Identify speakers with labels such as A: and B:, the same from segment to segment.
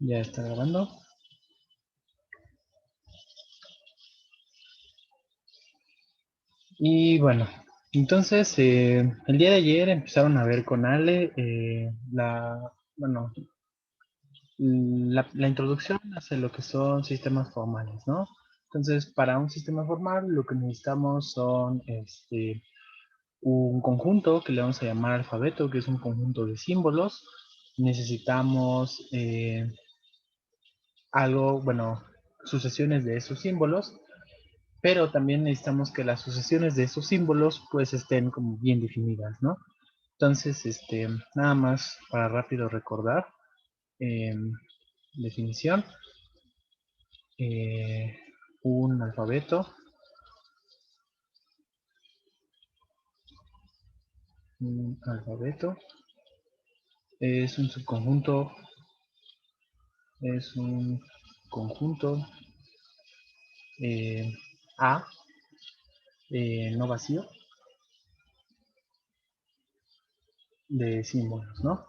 A: Ya está grabando. Y bueno, entonces el día de ayer empezaron a ver con Ale la introducción hacia lo que son sistemas formales, ¿no? Entonces, para un sistema formal lo que necesitamos son un conjunto que le vamos a llamar alfabeto, que es un conjunto de símbolos. Necesitamos sucesiones de esos símbolos, pero también necesitamos que las sucesiones de esos símbolos pues estén como bien definidas, ¿no? Entonces, nada más para rápido recordar, eh, definición, eh, un alfabeto es un subconjunto, es un conjunto eh, A, no vacío, de símbolos, ¿no?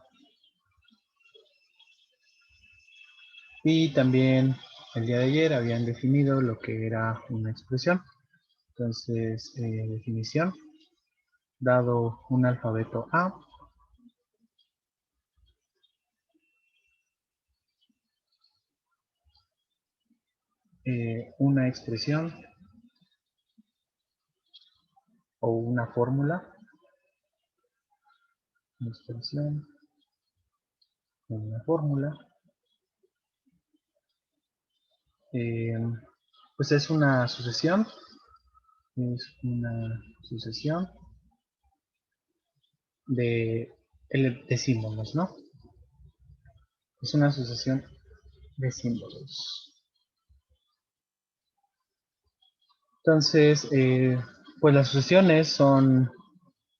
A: Y también el día de ayer habían definido lo que era una expresión. Entonces, definición, dado un alfabeto A, una expresión o una fórmula, una expresión o una fórmula, eh, pues es una sucesión de, de símbolos, ¿no? Es una sucesión de símbolos. Entonces, pues las sucesiones son,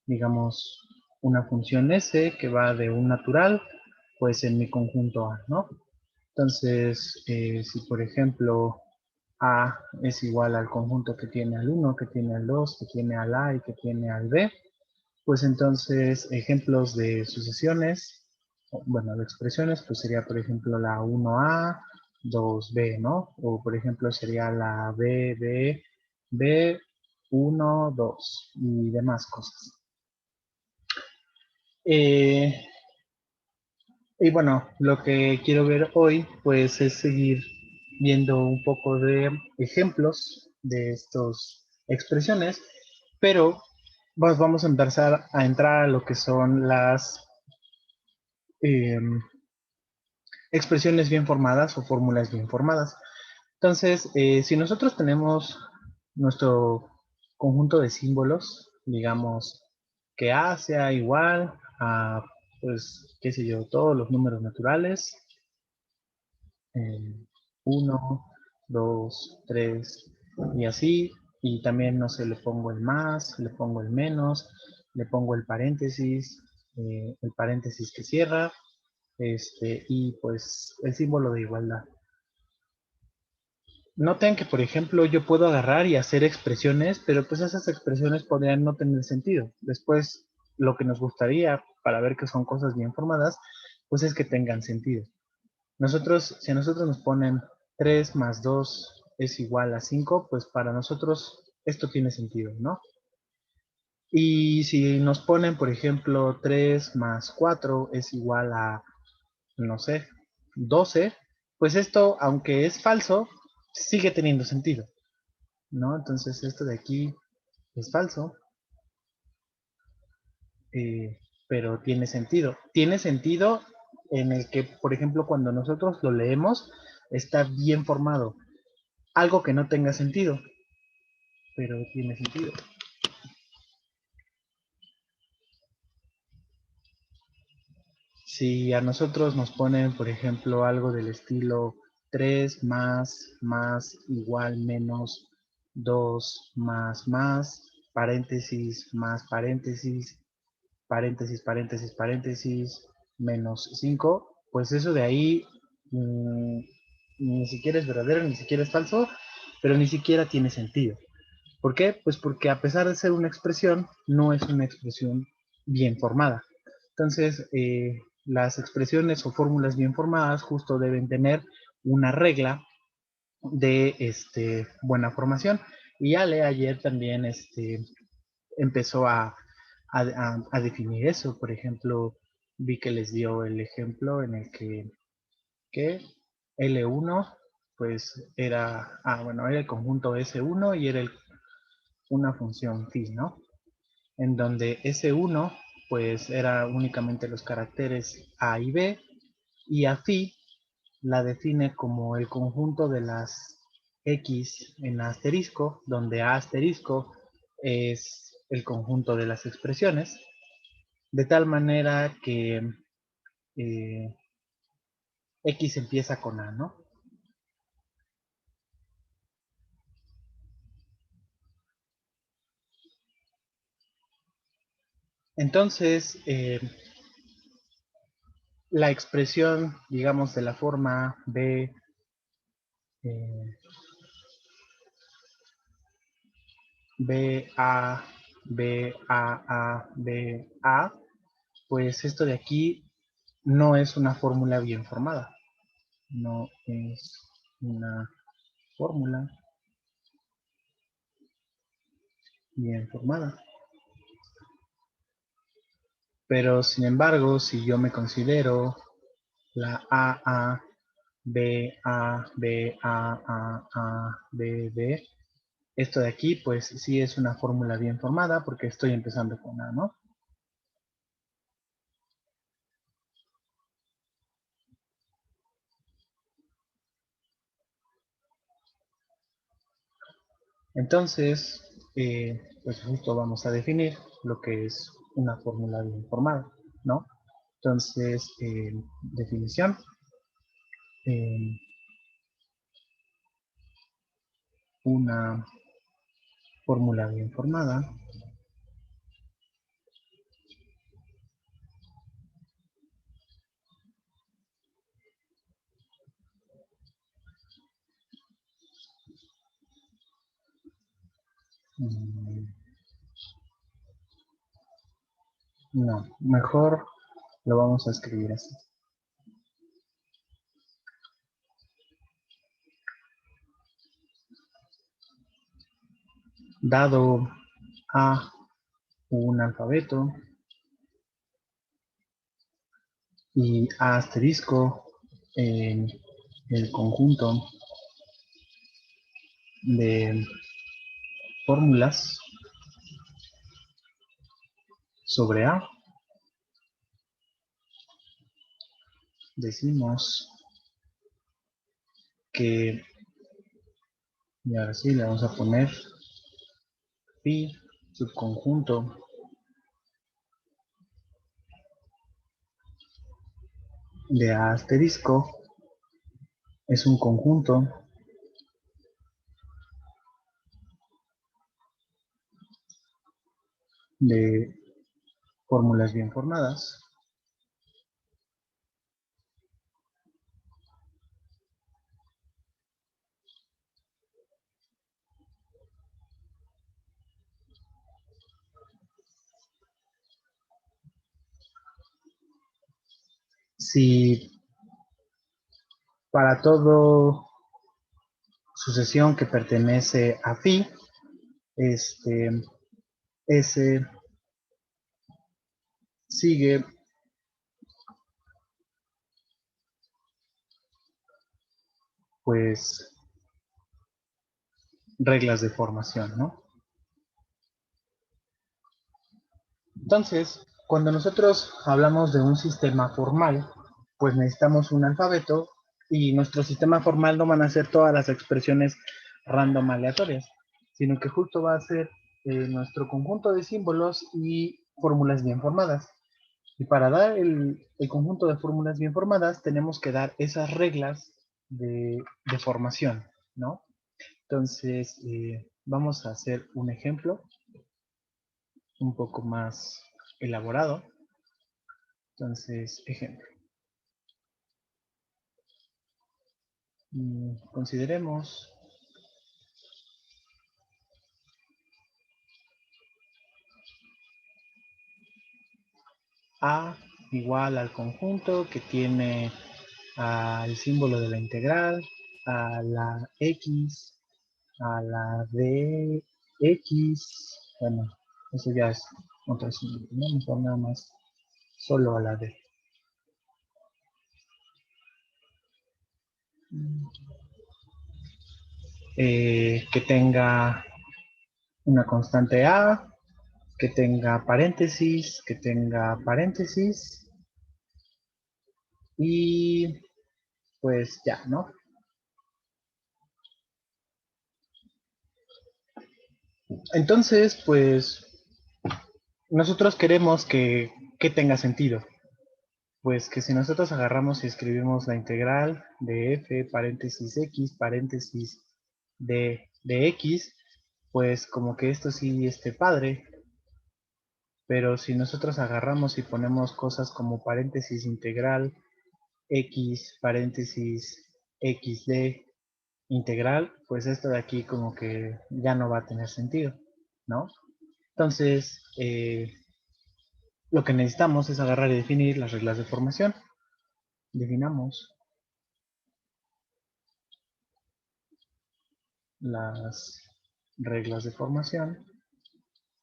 A: digamos, una función S que va de un natural, pues en mi conjunto A, ¿no? Entonces, si por ejemplo A es igual al conjunto que tiene al 1, que tiene al 2, que tiene al A y que tiene al B, pues entonces ejemplos de sucesiones, bueno, de expresiones, pues sería por ejemplo la 1A, 2B, ¿no? O por ejemplo sería la B, 1, 2 y demás cosas. Y bueno, lo que quiero ver hoy, pues es seguir viendo un poco de ejemplos de estas expresiones, pero pues vamos a empezar a entrar a lo que son las eh, expresiones bien formadas o fórmulas bien formadas. Entonces, si nosotros tenemos nuestro conjunto de símbolos, digamos que A sea igual a, pues, qué sé yo, todos los números naturales, 1, 2, 3 y así, y también, no sé, le pongo el más, le pongo el menos, le pongo el paréntesis que cierra, y pues el símbolo de igualdad. Noten que, por ejemplo, yo puedo agarrar y hacer expresiones, pero pues esas expresiones podrían no tener sentido. Después, lo que nos gustaría para ver que son cosas bien formadas, pues es que tengan sentido. Si a nosotros nos ponen 3 más 2 es igual a 5, pues para nosotros esto tiene sentido, ¿no? Y si nos ponen, por ejemplo, 3 más 4 es igual a, no sé, 12, pues esto, aunque es falso, sigue teniendo sentido, ¿no? Entonces esto de aquí es falso, pero tiene sentido. Tiene sentido en el que, por ejemplo, cuando nosotros lo leemos, está bien formado. Algo que no tenga sentido, pero tiene sentido. Si a nosotros nos ponen, por ejemplo, algo del estilo 3 más igual menos 2 más, paréntesis, paréntesis, menos 5, pues eso de ahí ni siquiera es verdadero, ni siquiera es falso, pero ni siquiera tiene sentido. ¿Por qué? Pues porque a pesar de ser una expresión, no es una expresión bien formada. Entonces, las expresiones o fórmulas bien formadas justo deben tener una regla de buena formación. Y Ale ayer también empezó a definir eso. Por ejemplo, vi que les dio el ejemplo en el que L1 pues era, bueno, era el conjunto S1 y era una función phi, ¿no? En donde S1 pues era únicamente los caracteres A y B, y a phi la define como el conjunto de las X en asterisco, donde A asterisco es el conjunto de las expresiones, de tal manera que eh, X empieza con A, ¿no? Entonces, la expresión, digamos, de la forma B, eh, B, A, B, A, B, A, pues esto de aquí no es una fórmula bien formada. No es una fórmula bien formada. Pero sin embargo, si yo me considero la AA, BA, BA, B, B, esto de aquí pues sí es una fórmula bien formada porque estoy empezando con A, ¿no? Entonces, pues justo vamos a definir lo que es una fórmula bien formada, ¿no? Entonces, definición. eh, una fórmula bien formada no, mejor lo vamos a escribir así. Dado a un alfabeto y a asterisco en el conjunto de fórmulas sobre A, decimos que, y ahora sí le vamos a poner phi subconjunto de A asterisco es un conjunto de fórmulas bien formadas si para todo sucesión que pertenece a phi, S sigue pues reglas de formación, ¿no? Entonces, cuando nosotros hablamos de un sistema formal, pues necesitamos un alfabeto y nuestro sistema formal no van a ser todas las expresiones random aleatorias, sino que justo va a ser nuestro conjunto de símbolos y fórmulas bien formadas. Y para dar el conjunto de fórmulas bien formadas, tenemos que dar esas reglas de formación, ¿no? Entonces, vamos a hacer un ejemplo un poco más elaborado. Entonces, ejemplo. Consideremos A igual al conjunto que tiene al símbolo de la integral, a la x, a la dx, bueno, eso ya es otro símbolo, ¿no? Mejor nada más solo a la d. Que tenga una constante a, que tenga paréntesis y pues ya, ¿no? Entonces, pues nosotros queremos que tenga sentido. Pues que si nosotros agarramos y escribimos la integral de f paréntesis x paréntesis de x, pues como que esto sí esté padre. Pero si nosotros agarramos y ponemos cosas como paréntesis integral x paréntesis xd integral, pues esto de aquí como que ya no va a tener sentido, ¿no? Entonces, lo que necesitamos es agarrar y definir las reglas de formación. Definamos las reglas de formación.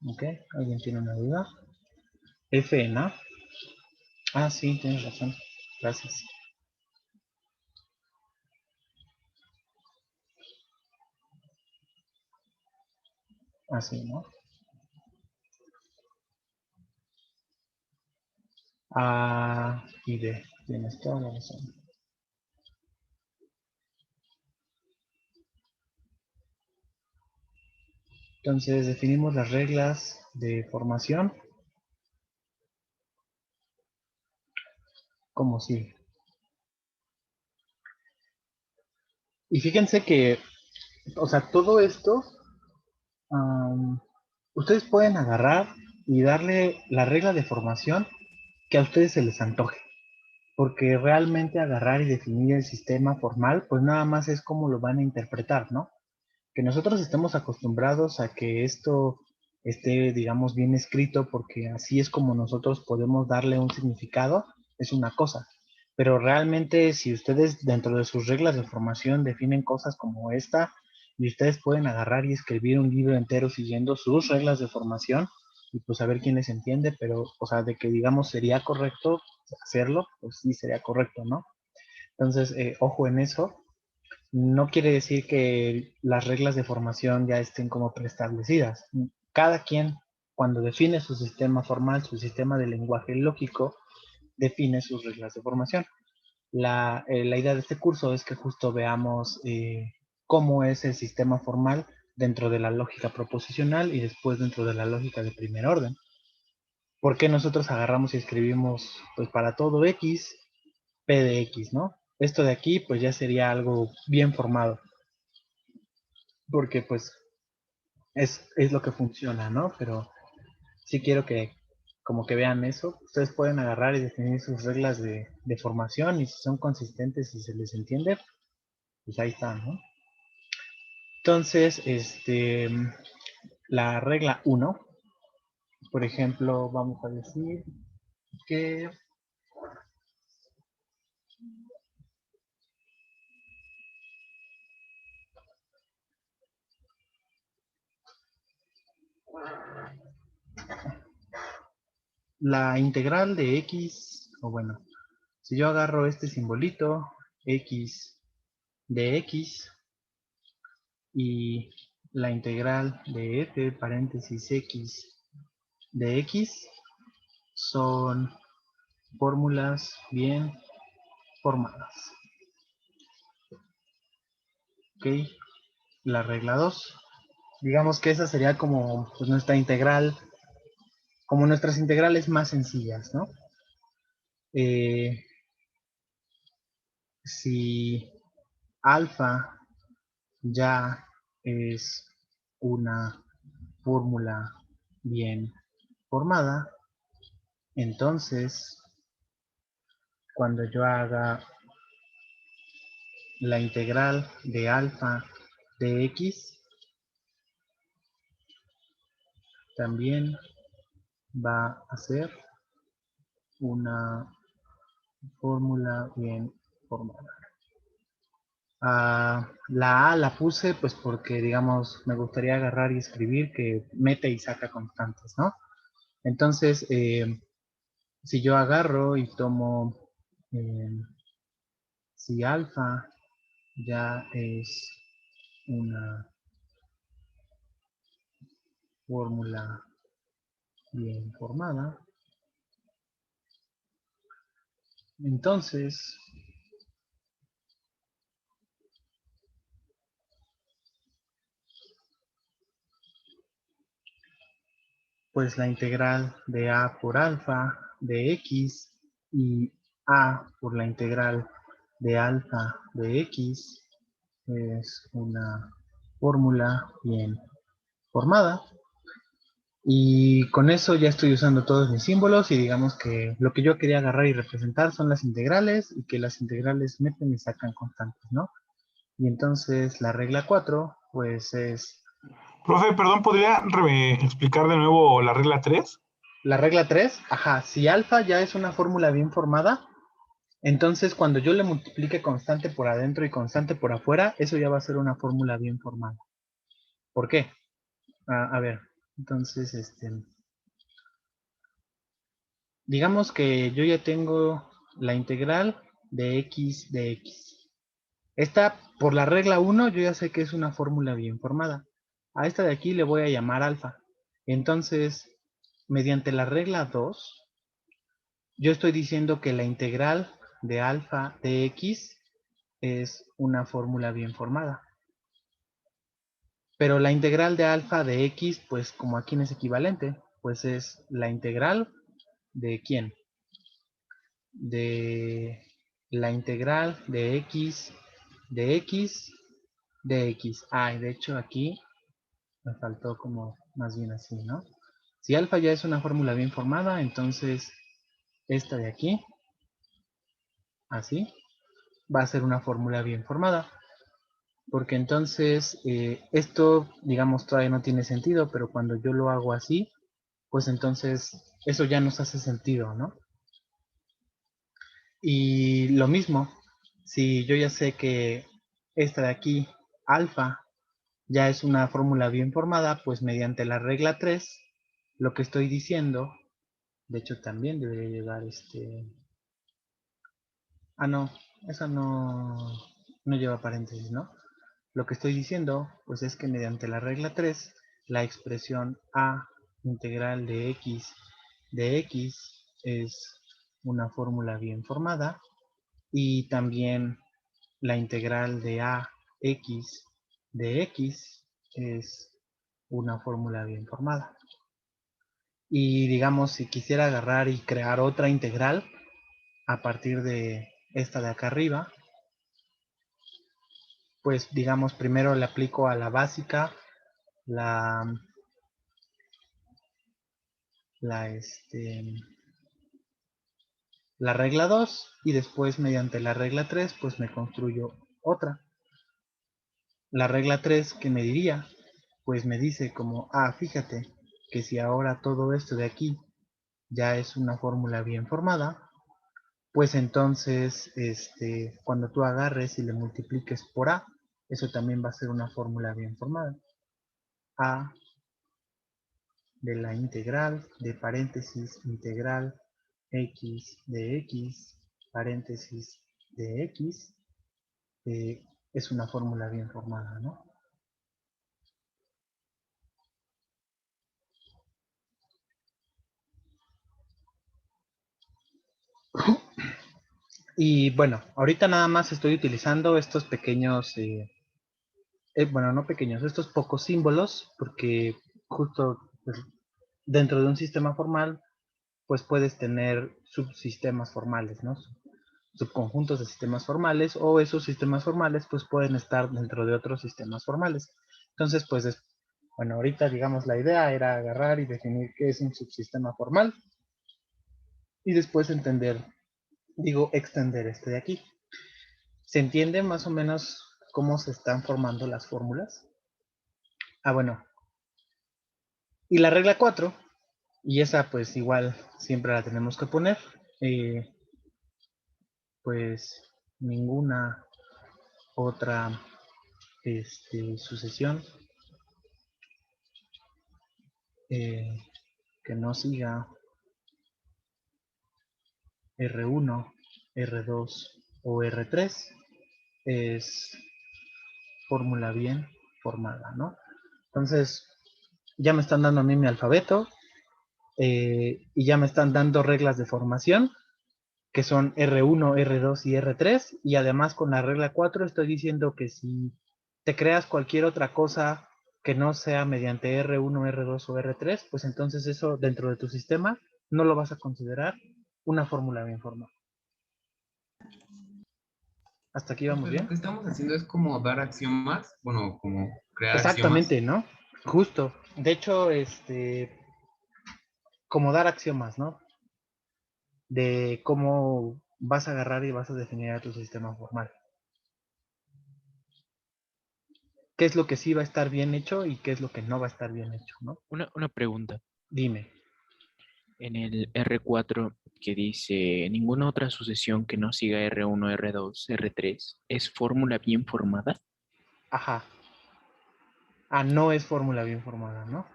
A: ¿Ok? ¿Alguien tiene una duda? Fn. Ah, sí, tienes razón. Gracias. Así, ¿no? A y D. Tienes toda la razón. Entonces definimos las reglas de formación como sigue. Y fíjense que, o sea, todo esto, ustedes pueden agarrar y darle la regla de formación que a ustedes se les antoje. Porque realmente agarrar y definir el sistema formal, pues nada más es como lo van a interpretar, ¿no? Que nosotros estemos acostumbrados a que esto esté, digamos, bien escrito, porque así es como nosotros podemos darle un significado, es una cosa. Pero realmente si ustedes dentro de sus reglas de formación definen cosas como esta, y ustedes pueden agarrar y escribir un libro entero siguiendo sus reglas de formación, y pues a ver quién les entiende, pero, o sea, de que digamos sería correcto hacerlo, pues sí sería correcto, ¿no? Entonces, ojo en eso. No quiere decir que las reglas de formación ya estén como preestablecidas. Cada quien, cuando define su sistema formal, su sistema de lenguaje lógico, define sus reglas de formación. La idea de este curso es que justo veamos cómo es el sistema formal dentro de la lógica proposicional y después dentro de la lógica de primer orden. ¿Por qué nosotros agarramos y escribimos, pues para todo x, p de x, ¿no? Esto de aquí, pues ya sería algo bien formado, porque pues es lo que funciona, ¿no? Pero sí quiero que como que vean eso. Ustedes pueden agarrar y definir sus reglas de formación y si son consistentes y se les entiende, pues ahí está, ¿no? Entonces, la regla 1, por ejemplo, vamos a decir que la integral de x, o bueno, si yo agarro este simbolito, x de x, y la integral de f paréntesis x de x, son fórmulas bien formadas. Ok, la regla 2. Digamos que esa sería como pues, nuestra integral, como nuestras integrales más sencillas, ¿no? Eh, si alfa ya es una fórmula bien formada, entonces cuando yo haga la integral de alfa de x, también va a ser una fórmula bien formada. La A la puse pues porque, digamos, me gustaría agarrar y escribir que mete y saca constantes, ¿no? Entonces, si yo agarro y tomo, si alfa ya es una fórmula bien formada, entonces, pues la integral de A por alfa de X y A por la integral de alfa de X es una fórmula bien formada. Y con eso ya estoy usando todos mis símbolos y digamos que lo que yo quería agarrar y representar son las integrales y que las integrales meten y sacan constantes, ¿no? Y entonces la regla 4 pues es
B: Profe, perdón, ¿podría explicar de nuevo la regla 3?
A: la regla 3, ajá, si alfa ya es una fórmula bien formada, entonces cuando yo le multiplique constante por adentro y constante por afuera, eso ya va a ser una fórmula bien formada. ¿Por qué? A ver, entonces, digamos que yo ya tengo la integral de x de x. Esta, por la regla 1, yo ya sé que es una fórmula bien formada. A esta de aquí le voy a llamar alfa. Entonces, mediante la regla 2, yo estoy diciendo que la integral de alfa de x es una fórmula bien formada. Pero la integral de alfa de x, pues como aquí no es equivalente, pues es la integral de ¿quién? De la integral de x de x de x. Ah, de hecho aquí me faltó como más bien así, ¿no? Si alfa ya es una fórmula bien formada, entonces esta de aquí, así, va a ser una fórmula bien formada. Porque entonces esto, digamos, todavía no tiene sentido, pero cuando yo lo hago así, pues entonces eso ya nos hace sentido, ¿no? Y lo mismo, si yo ya sé que esta de aquí, alfa, ya es una fórmula bien formada, pues mediante la regla 3, lo que estoy diciendo, de hecho también debería llevar Ah, no, esa no lleva paréntesis, ¿no? Lo que estoy diciendo, pues es que mediante la regla 3, la expresión a integral de x es una fórmula bien formada y también la integral de a x de x es una fórmula bien formada. Y digamos, si quisiera agarrar y crear otra integral a partir de esta de acá arriba, pues digamos, primero le aplico a la básica la, la, la regla 2 y después mediante la regla 3 pues me construyo otra. La regla 3 que me diría, pues me dice como, fíjate que si ahora todo esto de aquí ya es una fórmula bien formada, pues entonces cuando tú agarres y le multipliques por a, eso también va a ser una fórmula bien formada. A de la integral de paréntesis integral x de x paréntesis de x es una fórmula bien formada, ¿no? Y bueno, ahorita nada más estoy utilizando estos pequeños, bueno, no pequeños, estos pocos símbolos, porque justo pues, dentro de un sistema formal, pues puedes tener subsistemas formales, ¿no? Subconjuntos de sistemas formales, o esos sistemas formales pues pueden estar dentro de otros sistemas formales. Entonces, pues, bueno, ahorita digamos la idea era agarrar y definir qué es un subsistema formal y después extender este de aquí. ¿Se entiende más o menos cómo se están formando las fórmulas? Bueno. Y la regla 4, y esa pues igual siempre la tenemos que poner, pues ninguna otra sucesión que no siga R1, R2 o R3 es fórmula bien formada, ¿no? Entonces, ya me están dando a mí mi alfabeto y ya me están dando reglas de formación, que son R1, R2 y R3, y además con la regla 4 estoy diciendo que si te creas cualquier otra cosa que no sea mediante R1, R2 o R3, pues entonces eso dentro de tu sistema no lo vas a considerar una fórmula bien formada. ¿Hasta aquí vamos
C: Pues lo
A: bien?
C: que estamos haciendo es como dar axiomas, bueno, como crear axiomas.
A: Exactamente, ¿no? Justo. De hecho, como dar axiomas, ¿no? De cómo vas a agarrar y vas a definir a tu sistema formal. ¿Qué es lo que sí va a estar bien hecho y qué es lo que no va a estar bien hecho, ¿no?
D: Una pregunta.
A: Dime.
D: En el R4 que dice ninguna otra sucesión que no siga R1, R2, R3 es fórmula bien formada.
A: Ajá. Ah, no es fórmula bien formada, ¿no?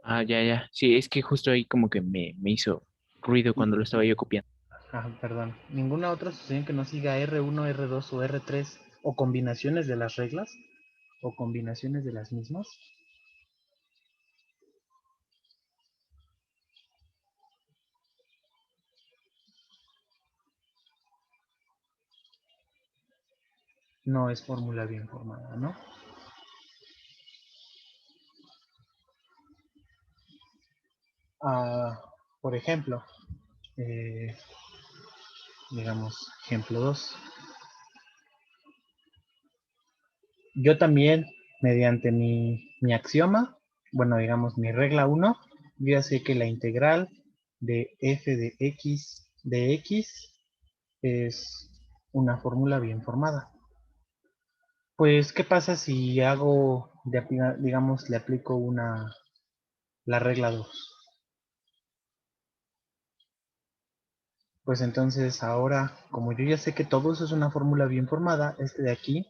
D: Ah, ya, ya. Sí, es que justo ahí como que me hizo ruido cuando lo estaba yo copiando.
A: Ah, perdón. Ninguna otra sucesión que no siga R1, R2 o R3 o combinaciones de las reglas o combinaciones de las mismas. No es fórmula bien formada, ¿no? Ah, por ejemplo, digamos, ejemplo 2. Yo también, mediante mi axioma, bueno, digamos, mi regla 1, yo ya sé que la integral de f de x es una fórmula bien formada. Pues, ¿qué pasa si hago, digamos, le aplico la regla 2? Pues entonces ahora, como yo ya sé que todo eso es una fórmula bien formada, este de aquí,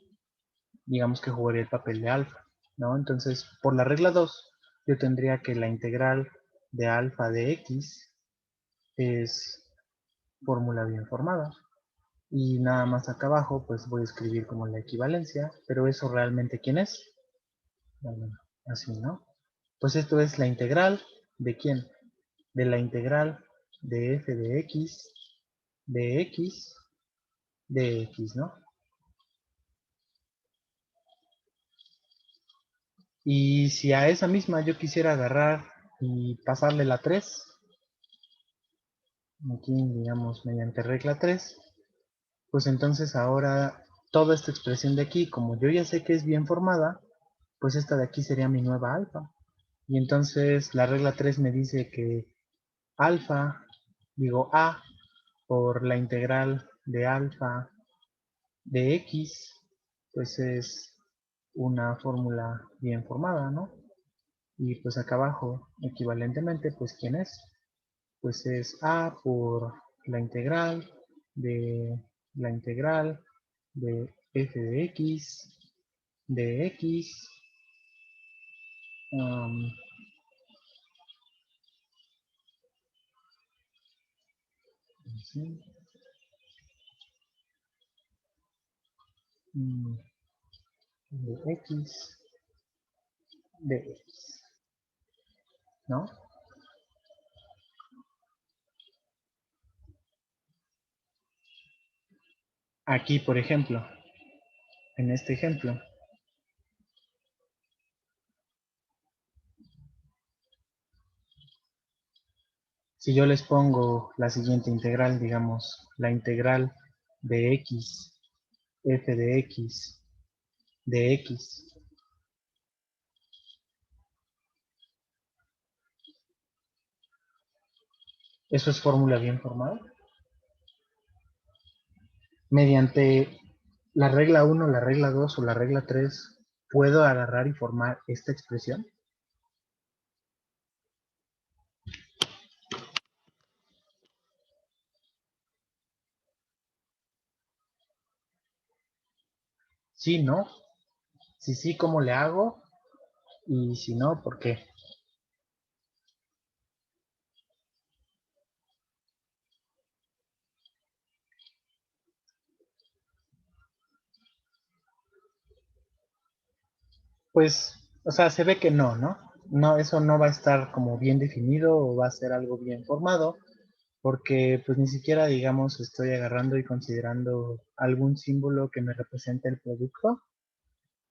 A: digamos que jugaría el papel de alfa, ¿no? Entonces, por la regla 2, yo tendría que la integral de alfa de x es fórmula bien formada. Y nada más acá abajo, pues voy a escribir como la equivalencia, pero eso realmente, ¿quién es? Bueno, así, ¿no? Pues esto es la integral de ¿quién? De la integral de f de x, de x, ¿no? Y si a esa misma yo quisiera agarrar y pasarle la 3, aquí digamos mediante regla 3, pues entonces ahora toda esta expresión de aquí, como yo ya sé que es bien formada, pues esta de aquí sería mi nueva alfa. Y entonces la regla 3 me dice que alfa, digo a, por la integral de alfa de x, pues es una fórmula bien formada, ¿no? Y pues acá abajo, equivalentemente, pues ¿quién es? Pues es a por la integral de la integral de f de x, um, ¿sí? De x, de x, ¿no? Aquí, por ejemplo, en este ejemplo, si yo les pongo la siguiente integral, digamos, la integral de x, f de x, ¿eso es fórmula bien formada? Mediante la regla 1, la regla 2 o la regla 3, ¿puedo agarrar y formar esta expresión? sí, no. Si sí, ¿cómo le hago? Y si no, ¿por qué? Pues, o sea, se ve que no, ¿no? No, eso no va a estar como bien definido o va a ser algo bien formado, porque pues ni siquiera, digamos, estoy agarrando y considerando algún símbolo que me represente el producto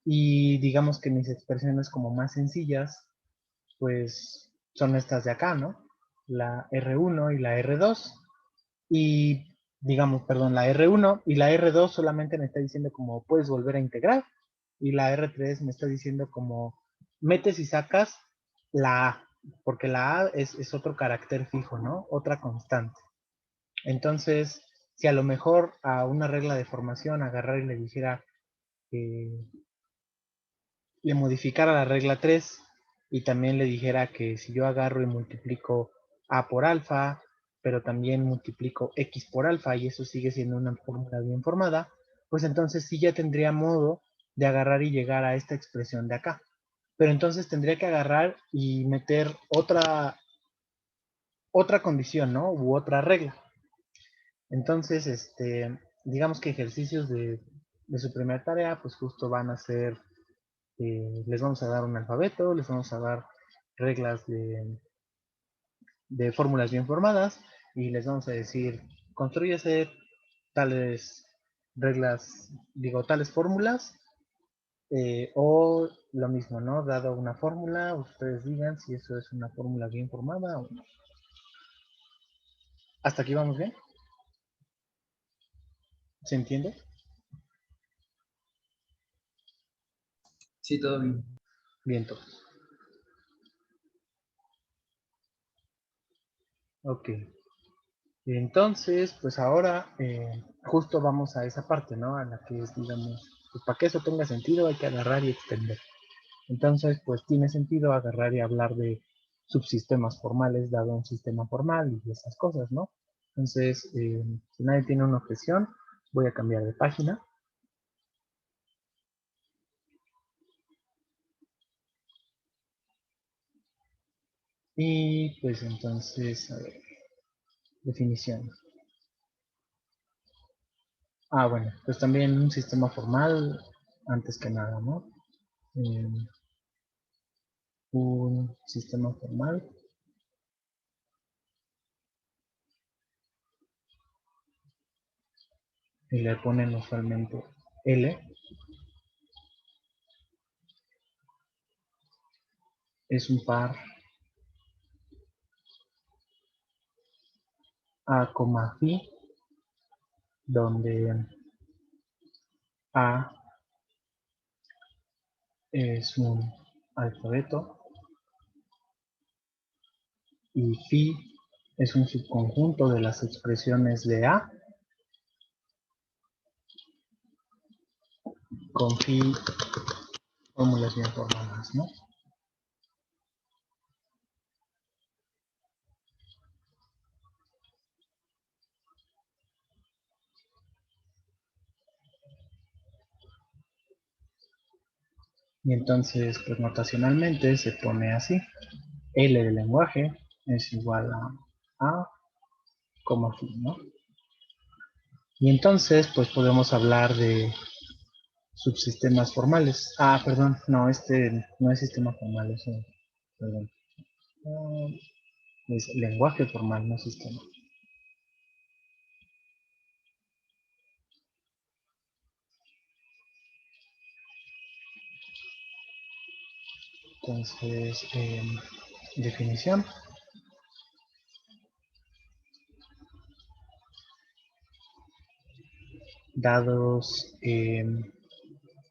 A: y digamos que mis expresiones como más sencillas, pues son estas de acá, ¿no? La R1 y la R2 y digamos, perdón, la R1 y la R2 solamente me está diciendo como puedes volver a integrar y la R3 me está diciendo como metes y sacas la A, porque la A es otro carácter fijo, ¿no? Otra constante. Entonces, si a lo mejor a una regla de formación agarrar y le dijera, le modificara la regla 3 y también le dijera que si yo agarro y multiplico A por alfa, pero también multiplico X por alfa y eso sigue siendo una fórmula bien formada, pues entonces sí ya tendría modo de agarrar y llegar a esta expresión de acá. Pero entonces tendría que agarrar y meter otra condición, ¿no? U otra regla. Entonces, digamos que ejercicios de su primera tarea, pues justo van a ser, les vamos a dar un alfabeto, les vamos a dar reglas de fórmulas bien formadas y les vamos a decir, construyese tales reglas, digo, tales fórmulas, o lo mismo, ¿no? Dado una fórmula, ustedes digan si eso es una fórmula bien formada o no. ¿Hasta aquí vamos bien? ¿Se entiende?
C: Sí, todo bien.
A: Bien, todos. Ok. Entonces, pues ahora justo vamos a esa parte, ¿no? A la que es, digamos, pues para que eso tenga sentido hay que agarrar y extender. Entonces, pues tiene sentido agarrar y hablar de subsistemas formales dado un sistema formal y esas cosas, ¿no? Entonces, si nadie tiene una objeción, voy a cambiar de página. Y pues entonces, a ver, definición. Ah, bueno, pues también un sistema formal, antes que nada, ¿no? Un sistema formal y le ponen usualmente L, es un par A, phi, donde A es un alfabeto y phi es un subconjunto de las expresiones de A con phi fórmulas bien formadas, ¿no? Y entonces, pues notacionalmente se pone así. L del lenguaje es igual a phi, ¿no? Y entonces, pues podemos hablar de subsistemas formales. Ah, perdón, no, no es sistema formal, eso, perdón. Es lenguaje formal, no sistema. Entonces, definición. Dados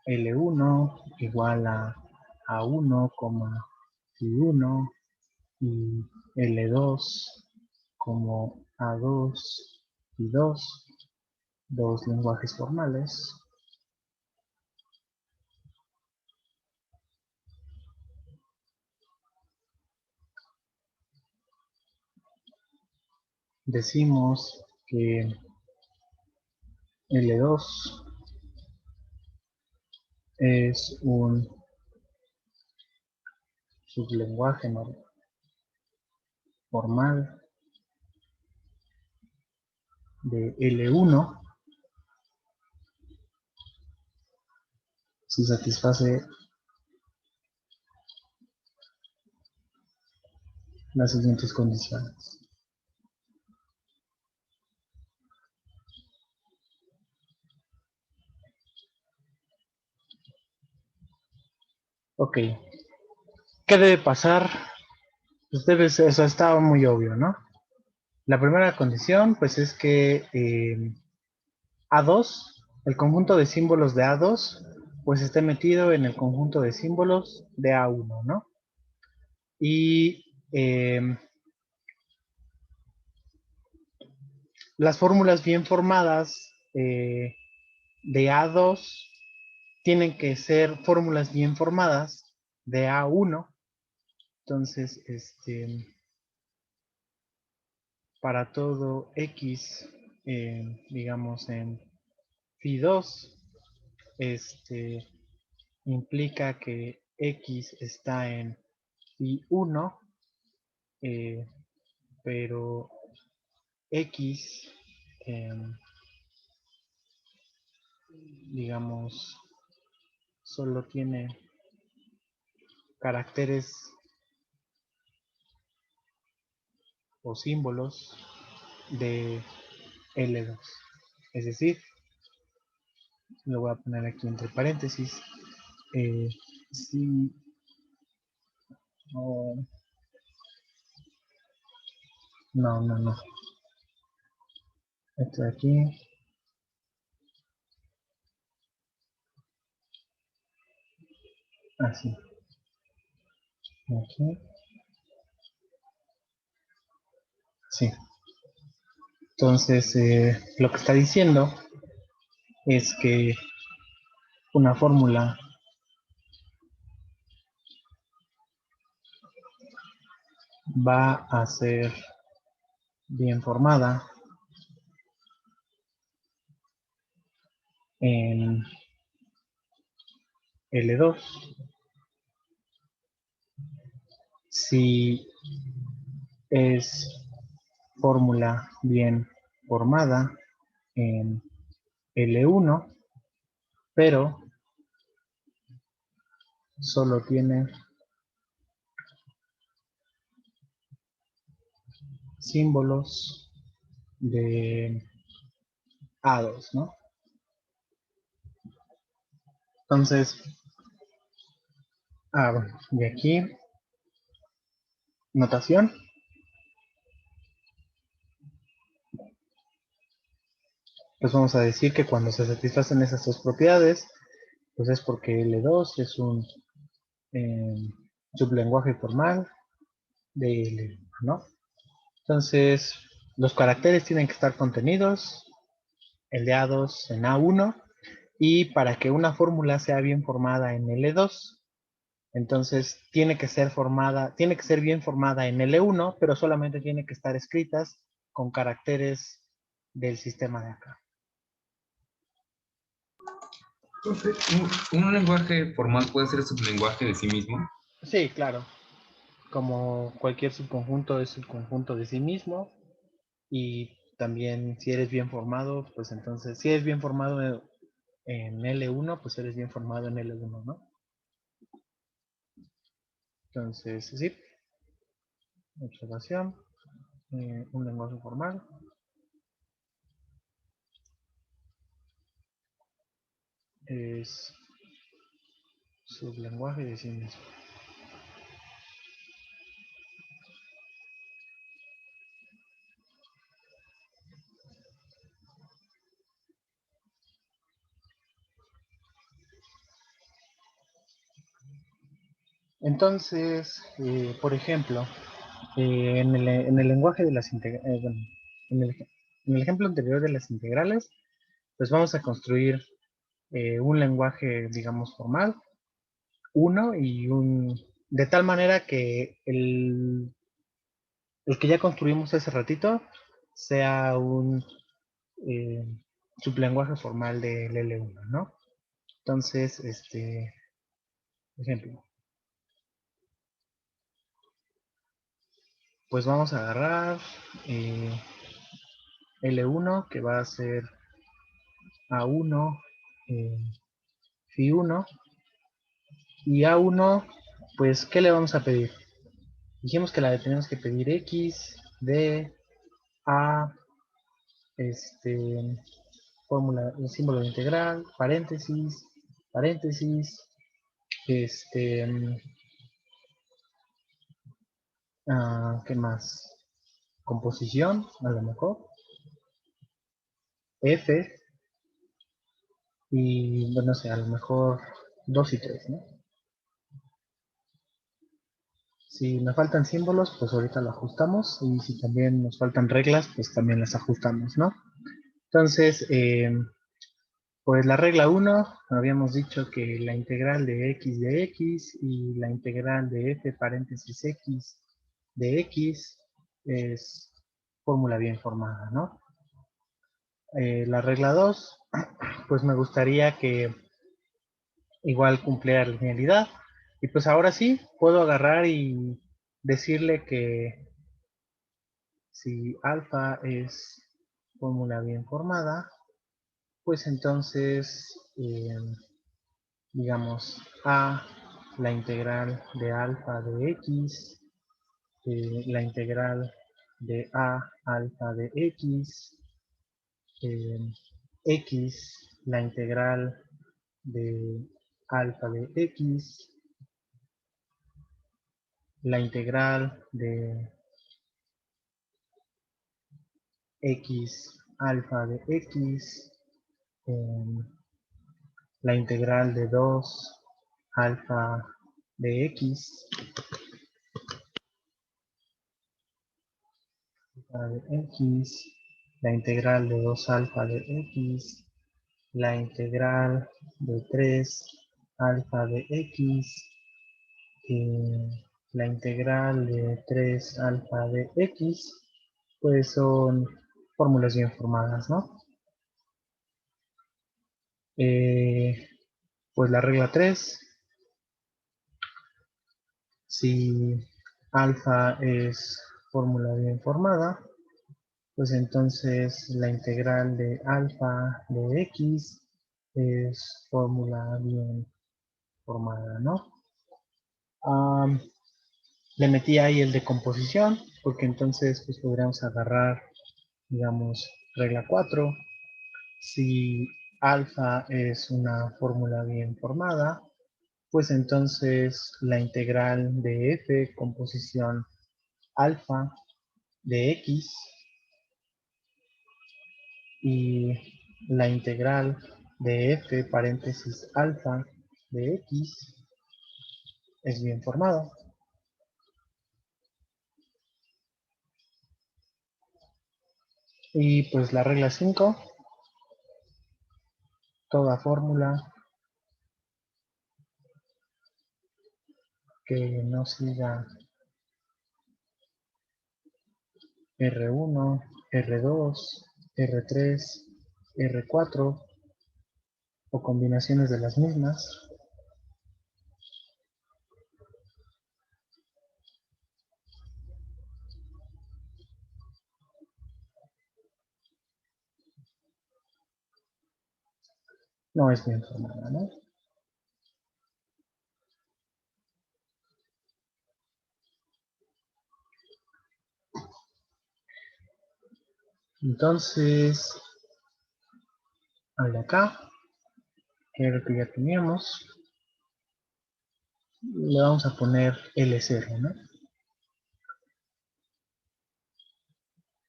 A: L1 igual a A1, I1 y L2 como A2 y 2, dos lenguajes formales. Decimos que L2 es un sublenguaje formal de L1 si satisface las siguientes condiciones. Ok. ¿Qué debe pasar? Pues eso está muy obvio, ¿no? La primera condición, pues es que A2, el conjunto de símbolos de A2, pues esté metido en el conjunto de símbolos de A1, ¿no? Y las fórmulas bien formadas de A2 tienen que ser fórmulas bien formadas de A1. Entonces, para todo X, digamos en phi2, implica que X está en phi1, pero X, digamos, solo tiene caracteres o símbolos de L2. Es decir, lo voy a poner aquí entre paréntesis. Si no. Esto de aquí. Así. Aquí. Sí. Entonces, lo que está diciendo es que una fórmula va a ser bien formada en L2 si es fórmula bien formada en L1, pero solo tiene símbolos de A2, ¿no? Entonces, bueno, y aquí, notación. Pues vamos a decir que cuando se satisfacen esas dos propiedades, pues es porque L2 es un sublenguaje formal de L1, ¿no? Entonces, los caracteres tienen que estar contenidos, el de A2 en A1, y para que una fórmula sea bien formada en L2, entonces tiene que ser bien formada en L1, pero solamente tiene que estar escritas con caracteres del sistema de acá.
C: ¿Un lenguaje formal puede ser sublenguaje de sí mismo?
A: Sí, claro. Como cualquier subconjunto es subconjunto de sí mismo. Y también si eres bien formado, pues entonces, si eres bien formado en L1, pues eres bien formado en L1, ¿no? Entonces, sí. Observación. Un lenguaje formal. Es sublenguaje de sí mismo. Entonces, por ejemplo, en el lenguaje de las bueno, en el ejemplo anterior de las integrales, pues vamos a construir un lenguaje, digamos, formal, uno y de tal manera que el que ya construimos hace ratito sea un sublenguaje formal del L1, ¿no? Entonces, ejemplo. Pues vamos a agarrar L1, que va a ser A1, Phi1. Y A1, pues, ¿qué le vamos a pedir? Dijimos que la tenemos que pedir X, D, A, fórmula, el símbolo de integral, paréntesis, paréntesis, ¿qué más? Composición, a lo mejor, F, y bueno, no sé, a lo mejor 2 y 3, ¿no? Si me faltan símbolos, pues ahorita lo ajustamos, y si también nos faltan reglas, pues también las ajustamos, ¿no? Entonces, pues la regla 1, habíamos dicho que la integral de x y la integral de f paréntesis x de x es fórmula bien formada, ¿no? La regla 2, pues me gustaría que igual cumpliera la linealidad. Y pues ahora sí, puedo agarrar y decirle que si alfa es fórmula bien formada, pues entonces, digamos, a la integral de alfa de x, la integral de a alfa de x, x, la integral de alfa de x, la integral de x alfa de x, la integral de 2 alfa de x, la integral de 2 alfa de x, la integral de 3 alfa de x, la integral de 3 alfa de x, pues son fórmulas bien formadas, ¿no? Pues la regla 3, si alfa es fórmula bien formada, pues entonces la integral de alfa de x es fórmula bien formada, ¿no? Le metí ahí el de composición, porque entonces pues podríamos agarrar, digamos, regla 4. Si alfa es una fórmula bien formada, pues entonces la integral de f composición alfa de x y la integral de f paréntesis alfa de x es bien formada. Y pues la regla 5, toda fórmula que no siga R1, R2, R3, R4 o combinaciones de las mismas, no es bien formada, ¿no? Entonces, al de acá, que es lo que ya teníamos, le vamos a poner L0, ¿no?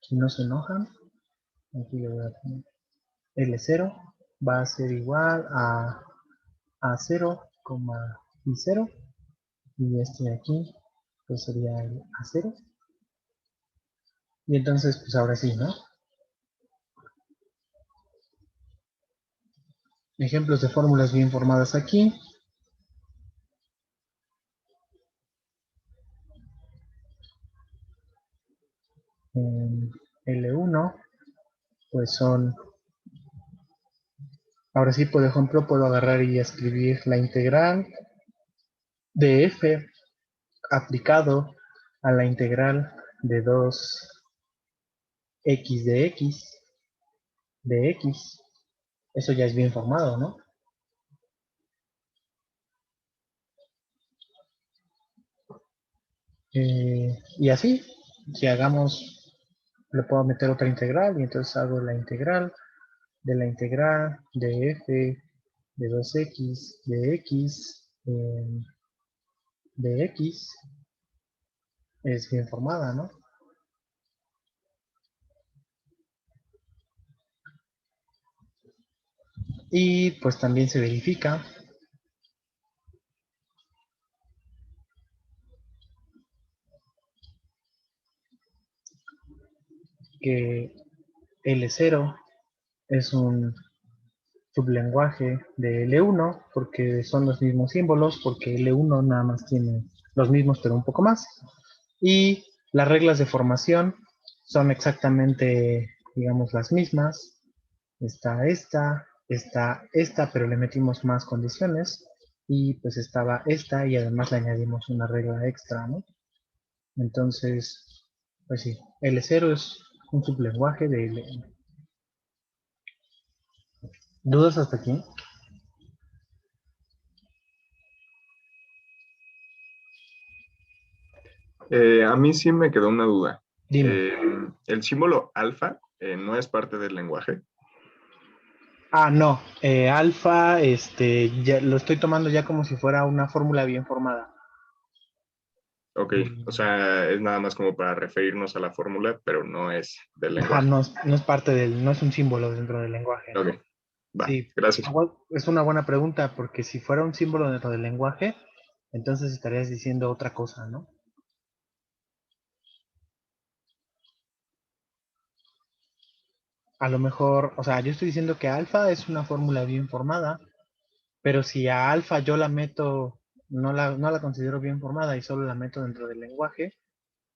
A: Si no se enojan, aquí le voy a poner L0, va a ser igual a A0, I0, y este de aquí, pues sería el A0. Y entonces, pues ahora sí, ¿no? Ejemplos de fórmulas bien formadas aquí. En L1, pues son Ahora sí, por ejemplo, puedo agarrar y escribir la integral de f aplicado a la integral de 2x de x. Eso ya es bien formado, ¿no? Y así, si hagamos, le puedo meter otra integral y entonces hago la integral de f de 2x de x. Es bien formada, ¿no? Y pues también se verifica que L0 es un sublenguaje de L1 porque son los mismos símbolos, porque L1 nada más tiene los mismos pero un poco más. Y las reglas de formación son exactamente, digamos, las mismas. Está esta, pero le metimos más condiciones. Y pues estaba esta y además le añadimos una regla extra, ¿no? Entonces, pues sí, L0 es un sublenguaje de L1. ¿Dudas hasta aquí?
E: A mí sí me quedó una duda.
A: Dime.
E: El símbolo alfa no es parte del lenguaje.
A: Ah, no, alfa, ya lo estoy tomando ya como si fuera una fórmula bien formada.
E: Ok, o sea, es nada más como para referirnos a la fórmula, pero no es del
A: Ajá,
E: lenguaje.
A: no es parte no es un símbolo dentro del lenguaje, ¿no?
E: Ok, va,
A: Sí,
E: gracias.
A: es una buena pregunta, porque si fuera un símbolo dentro del lenguaje, entonces estarías diciendo otra cosa, ¿no? A lo mejor, o sea, yo estoy diciendo que alfa es una fórmula bien formada, pero si a alfa yo la meto, no la considero bien formada y solo la meto dentro del lenguaje,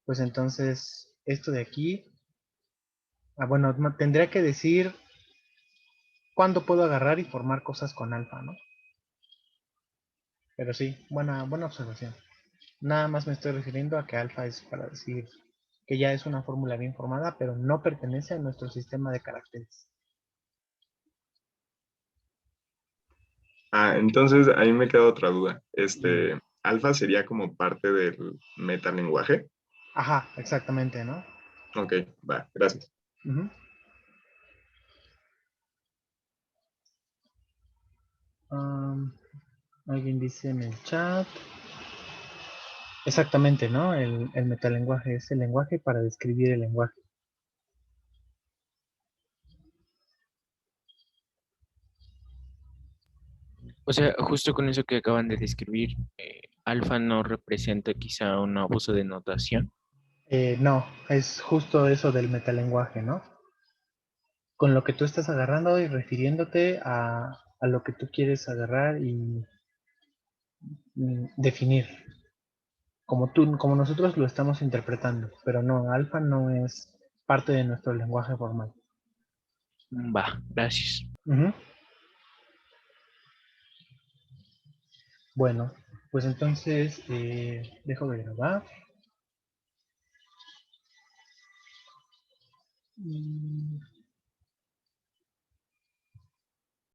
A: pues entonces esto de aquí, bueno, tendría que decir cuándo puedo agarrar y formar cosas con alfa, ¿no? Pero sí, buena observación. Nada más me estoy refiriendo a que alfa es para decir que ya es una fórmula bien formada, pero no pertenece a nuestro sistema de caracteres.
E: Ah, entonces ahí me queda otra duda. Alfa sería como parte del metalenguaje.
A: Ajá, exactamente, ¿no?
E: Ok, va, gracias.
A: Ujú. Alguien dice en el chat. Exactamente, ¿no? El metalenguaje es el lenguaje para describir el lenguaje.
D: O sea, justo con eso que acaban de describir, alfa no representa quizá un abuso de notación.
A: No, es justo eso del metalenguaje, ¿no? Con lo que tú estás agarrando y refiriéndote a lo que tú quieres agarrar y definir, como nosotros lo estamos interpretando, pero no, alfa no es parte de nuestro lenguaje formal.
D: Va, gracias.
A: Ujú. Bueno, pues entonces dejo de grabar.